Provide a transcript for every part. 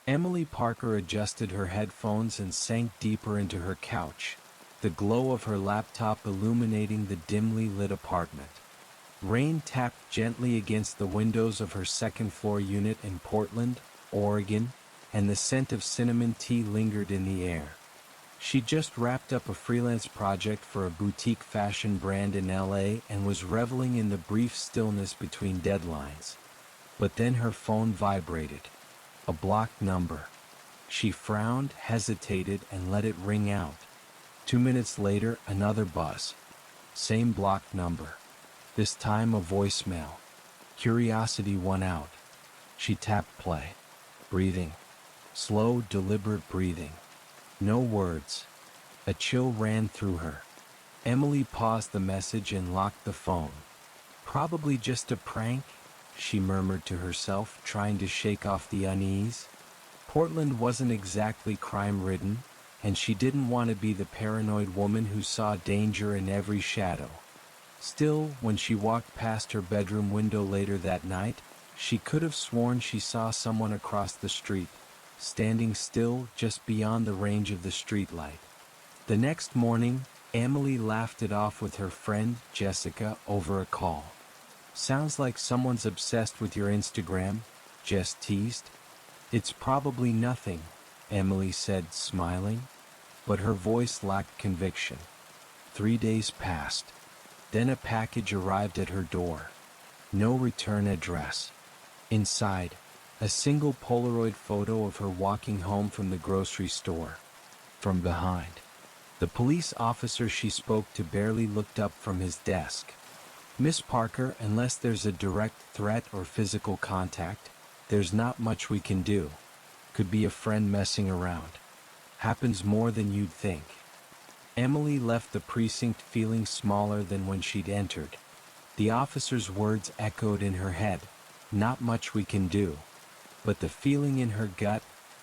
Emily Parker adjusted her headphones and sank deeper into her couch, the glow of her laptop illuminating the dimly lit apartment. Rain tapped gently against the windows of her second-floor unit in Portland, Oregon, and the scent of cinnamon tea lingered in the air. She just wrapped up a freelance project for a boutique fashion brand in LA and was reveling in the brief stillness between deadlines. But then her phone vibrated. A blocked number. She frowned, hesitated, and let it ring out. 2 minutes later, another buzz. Same blocked number. This time a voicemail. Curiosity won out. She tapped play. Breathing. Slow, deliberate breathing. No words. A chill ran through her. Emily paused the message and locked the phone. Probably just a prank, she murmured to herself, trying to shake off the unease. Portland wasn't exactly crime-ridden, and she didn't want to be the paranoid woman who saw danger in every shadow. Still, when she walked past her bedroom window later that night, she could have sworn she saw someone across the street, standing still just beyond the range of the streetlight. The next morning, Emily laughed it off with her friend, Jessica, over a call. "Sounds like someone's obsessed with your Instagram," Jess teased. "It's probably nothing," Emily said, smiling, but her voice lacked conviction. 3 days passed. Then a package arrived at her door. No return address. Inside, a single Polaroid photo of her walking home from the grocery store. From behind, the police officer she spoke to barely looked up from his desk. "Miss Parker, unless there's a direct threat or physical contact, there's not much we can do. Could be a friend messing around. Happens more than you'd think." Emily left the precinct feeling smaller than when she'd entered. The officer's words echoed in her head. Not much we can do. But the feeling in her gut,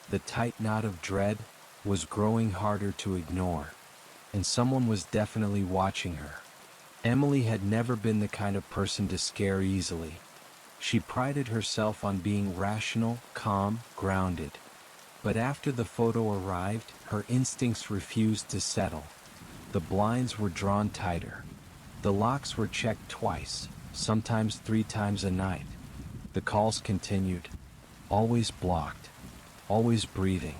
the tight knot of dread, was growing harder to ignore. And someone was definitely watching her. Emily had never been the kind of person to scare easily. She prided herself on being rational, calm, grounded. But after the photo arrived, her instincts refused to settle. The blinds were drawn tighter. The locks were checked twice, sometimes 3 times a night. The calls continued. Always blocked. Always breathing.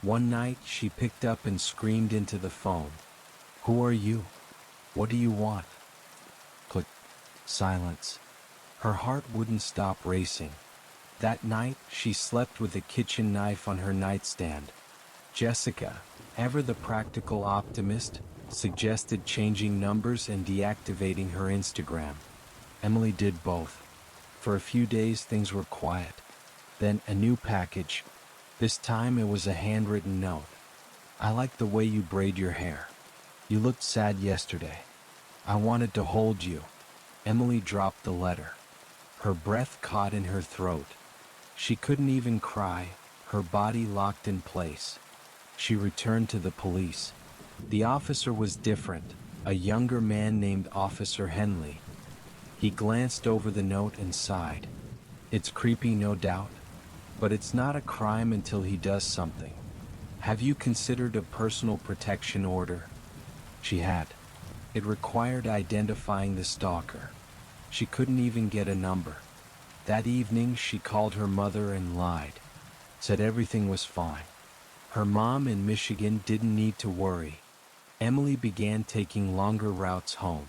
One night, she picked up and screamed into the phone. "Who are you? What do you want?" Click. Silence. Her heart wouldn't stop racing. That night, she slept with a kitchen knife on her nightstand. Jessica, ever the practical optimist, suggested changing numbers and deactivating her Instagram. Emily did both. For a few days, things were quiet. Then a new package. This time it was a handwritten note. "I like the way you braid your hair. You looked sad yesterday. I wanted to hold you." Emily dropped the letter. Her breath caught in her throat. She couldn't even cry, her body locked in place. She returned to the police. The officer was different, a younger man named Officer Henley. He glanced over the note and sighed. "It's creepy, no doubt. But it's not a crime until he does something. Have you considered a personal protection order?" She had. It required identifying the stalker. She couldn't even get a number. That evening she called her mother and lied. Said everything was fine. Her mom in Michigan didn't need to worry. Emily began taking longer routes home.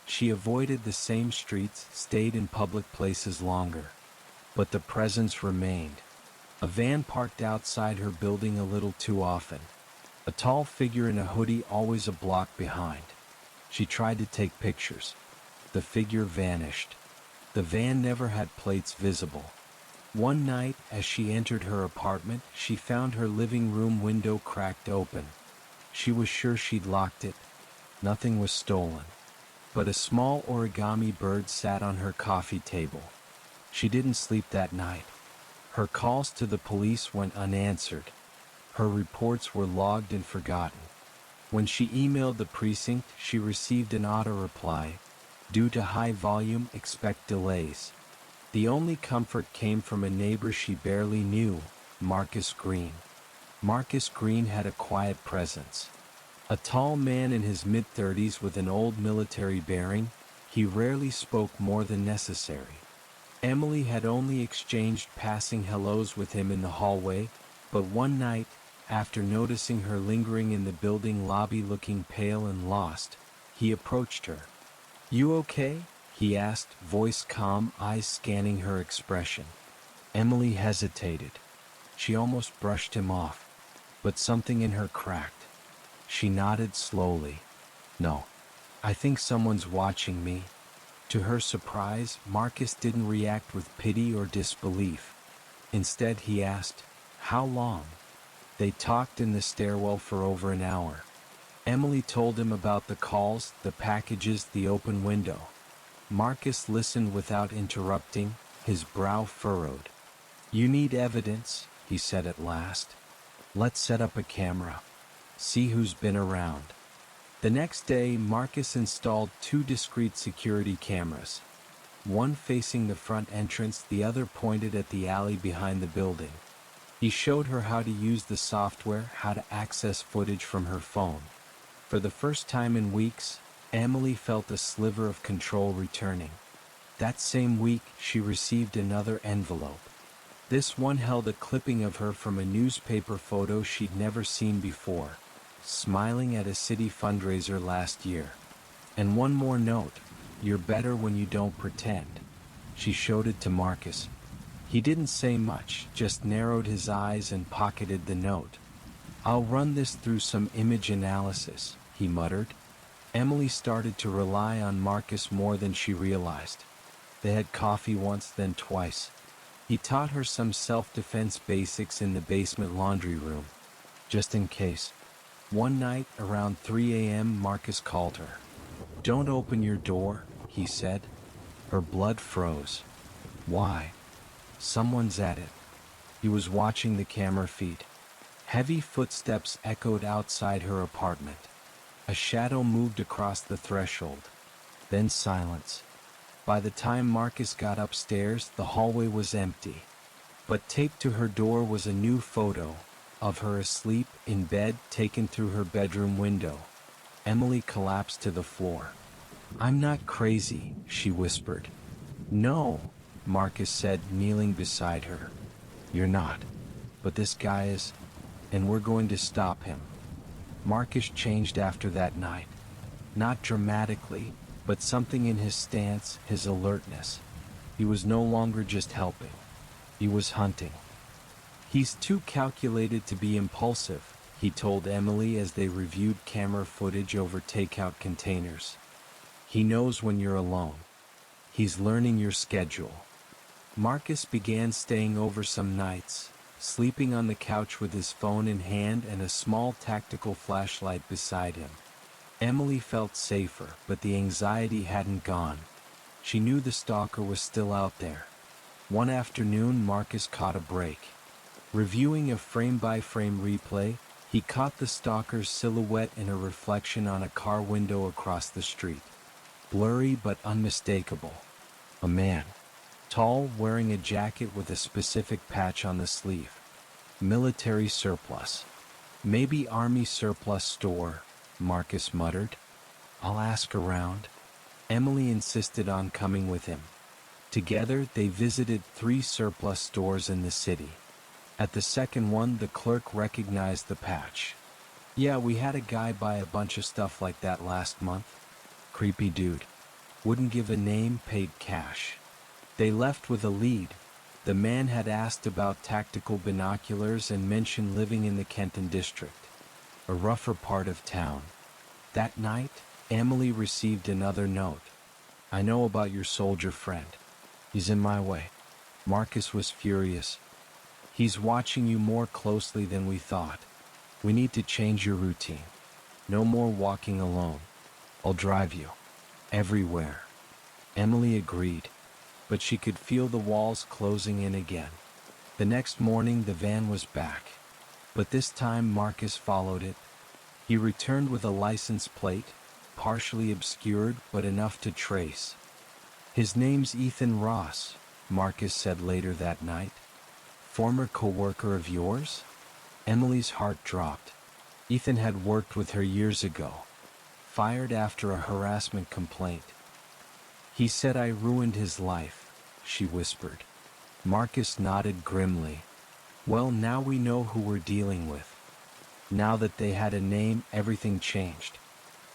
She avoided the same streets, stayed in public places longer. But the presence remained. A van parked outside her building a little too often. A tall figure in a hoodie always a block behind. She tried to take pictures. The figure vanished. The van never had plates visible. One night, as she entered her apartment, she found her living room window cracked open. She was sure she'd locked it. Nothing was stolen. But a small origami bird sat on her coffee table. She didn't sleep that night. Her calls to the police went unanswered. Her reports were logged and forgotten. When she emailed the precinct, she received an auto reply. Due to high volume, expect delays. The only comfort came from a neighbor she barely knew, Marcus Green. Marcus Green had a quiet presence. A tall man in his mid-30s with an old military bearing, he rarely spoke more than necessary. Emily had only exchanged passing hellos with him in the hallway, but one night, after noticing her lingering in the building lobby looking pale and lost, he approached her. "You okay?" he asked, voice calm, eyes scanning her expression. Emily hesitated. She almost brushed him off, but something in her cracked. She nodded slowly. "No. I think someone's watching me." To her surprise, Marcus didn't react with pity or disbelief. Instead, he asked, "How long?" They talked in the stairwell for over an hour. Emily told him about the calls, the packages, the open window. Marcus listened without interrupting, his brow furrowed. "You need evidence," he said at last. "Let's set up a camera. See who's been around." The next day, Marcus installed 2 discrete security cameras. One facing the front entrance, the other pointed at the alley behind the building. He showed her how to use the software, how to access footage from her phone. For the first time in weeks, Emily felt a sliver of control returning. That same week, she received another envelope. This one held a clipping of her from a newspaper photo she'd never seen before, smiling at a city fundraiser last year. And one more note: "You're better when you don't pretend." She showed it to Marcus. He didn't say much, just narrowed his eyes and pocketed the note. "I'll run this through some image analysis," he muttered. Emily started to rely on Marcus more than she realized. They had coffee once, then twice. He taught her some self-defense basics in the basement laundry room, just in case. One night, around 3 a.m., Marcus called her. "Don't open your door," he said. Her blood froze. "Why?" "Someone's at it." He was watching the camera feed. Heavy footsteps echoed outside her apartment. A shadow moved across the threshold. Then silence. By the time Marcus got upstairs, the hallway was empty. But taped to her door was a new photo of her asleep in bed, taken through her bedroom window. Emily collapsed to the floor. "I'm not crazy," she whispered. "No," Marcus said, kneeling beside her. "You're not. But this guy is, and we're going to stop him." Marcus changed after that night. Not dramatically, but something in his stance, his alertness. He was no longer just helping. He was hunting. "He's too calculated to be impulsive," he told Emily as they reviewed camera footage over takeout containers. "He knows when you're alone. He's learning your schedule." Marcus began staying over some nights, sleeping on the couch with his phone in hand and a small tactical flashlight beside him. Emily felt safer, but the anxiety hadn't gone. She knew the stalker was still out there. One afternoon, Marcus caught a break. Reviewing a frame-by-frame replay, he caught the stalker's silhouette in a reflection on a car window across the street. Blurry but unmistakable. A man. Tall, wearing a jacket with a specific patch on the sleeve. Military surplus. "Maybe army surplus store," Marcus muttered. "I'll ask around." Emily insisted on coming with him. Together, they visited 3 surplus stores in the city. At the second one, the clerk recognized the patch. "Yeah, we had a guy buy a bunch of stuff like that last month. Creepy dude. Wouldn't give a name, paid cash." They left with a lead. The man had asked about tactical binoculars and mentioned living in the Kenton district, a rougher part of town. That night, Emily received another note. "I know about your soldier friend. He's in my way." Marcus was furious. "He's watching you more closely than we thought. We need to change your routine. No more walking alone. I'll drive you. Everywhere." Emily agreed, but she could feel the walls closing in again. The next morning, the van was back. But this time, Marcus followed it. He returned with a license plate, partially obscured but enough to trace. "His name's Ethan Ross," Marcus said later that night. Former co-worker of yours? Emily's heart dropped. Ethan had worked with her years ago. Fired after a harassment complaint. He said I ruined his life, she whispered. Marcus nodded grimly. Well, now we know who we're dealing with. Now that they had a name, everything changed.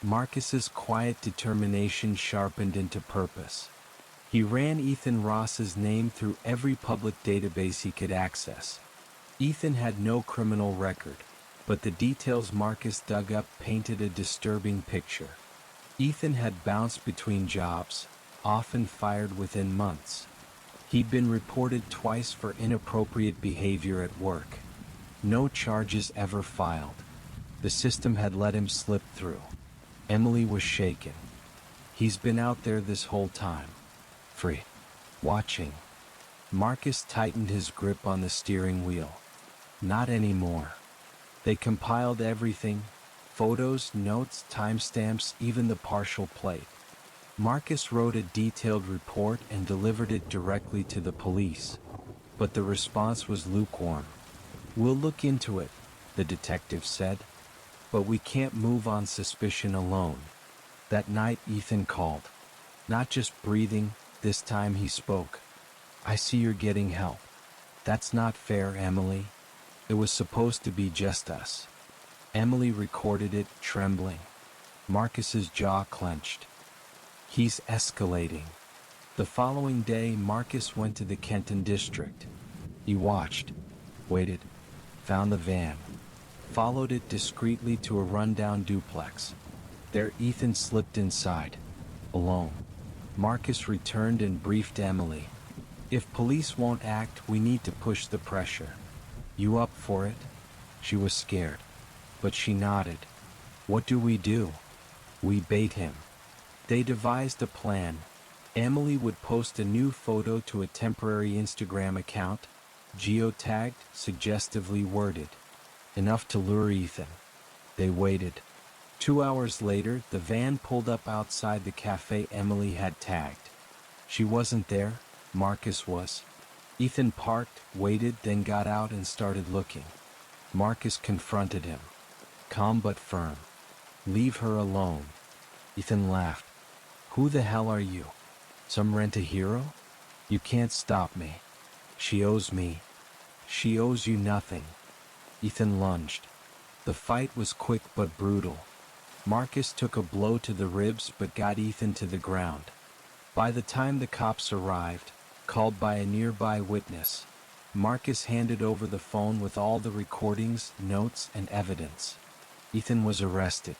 Marcus's quiet determination sharpened into purpose. He ran Ethan Ross's name through every public database he could access. Ethan had no criminal record, but the details Marcus dug up painted a disturbing picture. Ethan had bounced between jobs, often fired within months. He'd been reported twice for inappropriate behavior at work. No charges ever filed. The system had let him slip through. Emily was shaken. He's been out there this whole time. Free. Watching. Marcus tightened his grip on the steering wheel. Not anymore. They compiled everything. Photos, notes, timestamps, even the partial plate. Marcus wrote a detailed report and delivered it directly to the police. But the response was lukewarm. We'll look into it, the detective said. But we can't move on suspicion alone. That night Ethan called. Not just breathing, this time he spoke. I see you're getting help. That's not fair, Emily. It was supposed to be just us. Emily recorded it, trembling. Marcus's jaw clenched. He's escalating. The following day, Marcus went to the Kenton district. He watched, waited, found the van, followed it discreetly to a rundown duplex. There Ethan slipped inside, alone. Marcus returned and briefed Emily. If police won't act, we need to push the pressure. You up for it? She was scared, but she nodded. What do? We bait him. They devised a plan. Emily would post a new photo to a temporary Instagram account, geotagged, suggestively worded. Enough to lure Ethan. They waited. 2 hours later, the van pulled up outside the cafe Emily had tagged. She wasn't there, Marcus was. Ethan parked, waited, then got out and started looking. Marcus confronted him. Calm but firm. Leave her alone. Ethan laughed. Who the hell are you? Some rent-a-hero? You can't stop me. She owes me. She owes you nothing. Ethan lunged. The fight was quick but brutal. Marcus took a blow to the ribs but got Ethan to the ground. By the time the cops arrived, called by a nearby witness, Marcus handed over the phone with all the recordings, notes, and evidence. Ethan was arrested.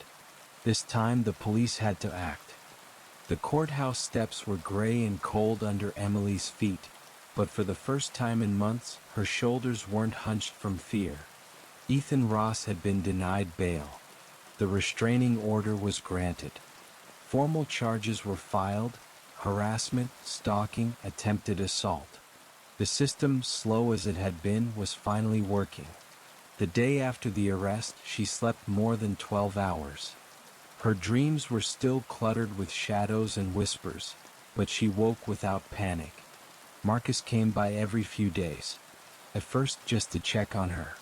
This time the police had to act. The courthouse steps were gray and cold under Emily's feet, but for the first time in months, her shoulders weren't hunched from fear. Ethan Ross had been denied bail. The restraining order was granted. Formal charges were filed: harassment, stalking, attempted assault. The system, slow as it had been, was finally working. The day after the arrest, she slept more than 12 hours. Her dreams were still cluttered with shadows and whispers, but she woke without panic. Marcus came by every few days. At first just to check on her.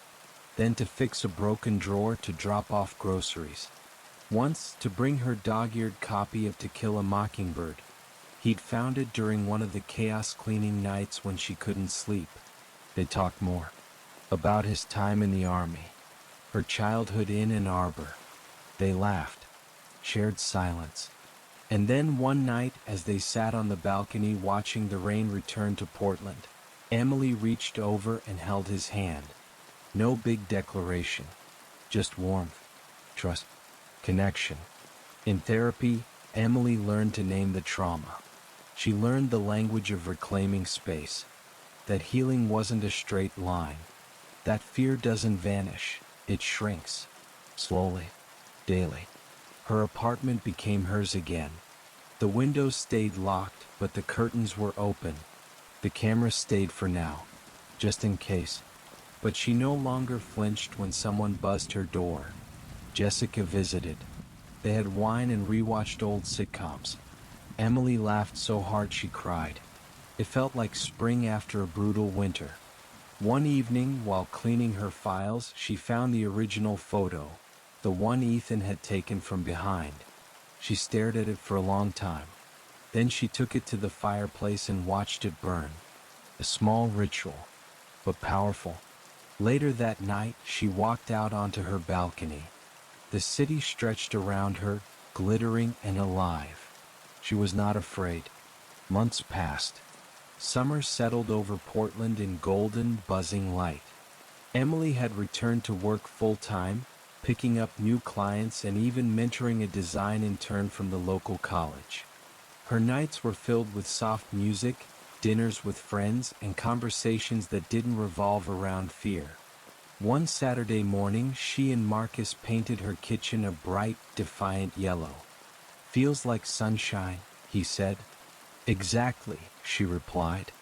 Then to fix a broken drawer, to drop off groceries. Once to bring her dog-eared copy of To Kill a Mockingbird. He'd found it during one of the chaos cleaning nights when she couldn't sleep. They talked more. About his time in the army. Her childhood in Ann Arbor. They laughed. Shared silence. And then one night, as they sat on the balcony watching the rain return to Portland, Emily reached over and held his hand. No big declaration. Just warmth, trust, connection. In therapy, Emily learned to name the trauma. She learned the language of reclaiming space. That healing wasn't a straight line. That fear doesn't vanish, it shrinks. Slowly. Daily. Her apartment became hers again. The windows stayed locked, but the curtains were open. The camera stayed for now, just in case. But she no longer flinched when someone buzzed her door. Jessica visited. They had wine and rewatched old sitcoms. Emily laughed so hard she cried. It felt like spring after a brutal winter. One evening, while cleaning her files, she found the original photo, the one Ethan had taken from behind. She stared at it for a long time. Then she took it to the fireplace and watched it burn. A small ritual, but powerful. Later that night, she walked out onto her balcony. The city stretched around her, glittering and alive. She was not afraid. Months passed. Summer settled over Portland in golden, buzzing light. Emily had returned to work full-time, picking up new clients and even mentoring a design intern from the local college. Her nights were filled with soft music, dinners with friends, and conversations that didn't revolve around fear. One Saturday morning, she and Marcus painted her kitchen a bright, defiant yellow. "Feels like sunshine," he said. "Exactly," she replied.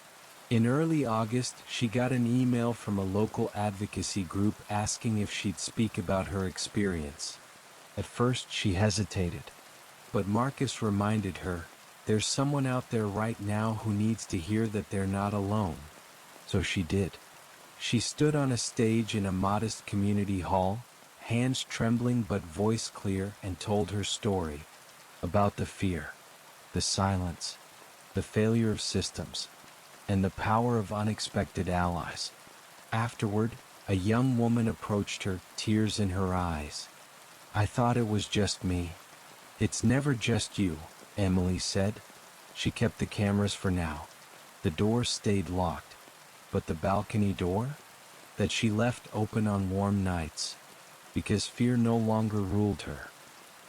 In early August, she got an email from a local advocacy group asking if she'd speak about her experience. At first, she hesitated. But Marcus reminded her, "There's someone out there right now who needs to hear that they're not alone." So she did. She stood on a stage in a modest community hall, hands trembling but voice clear, and told her story. About the fear, the silence, the failure of systems, and the power of unexpected allies. Afterward, a young woman approached her, tears in her eyes. "I thought it was just me." "It's never just you," Emily said. She kept the cameras for now. The door stayed locked. But the balcony door? That she left open on warm nights. Because fear no longer ruled her.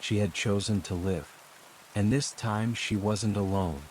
She had chosen to live. And this time she wasn't alone.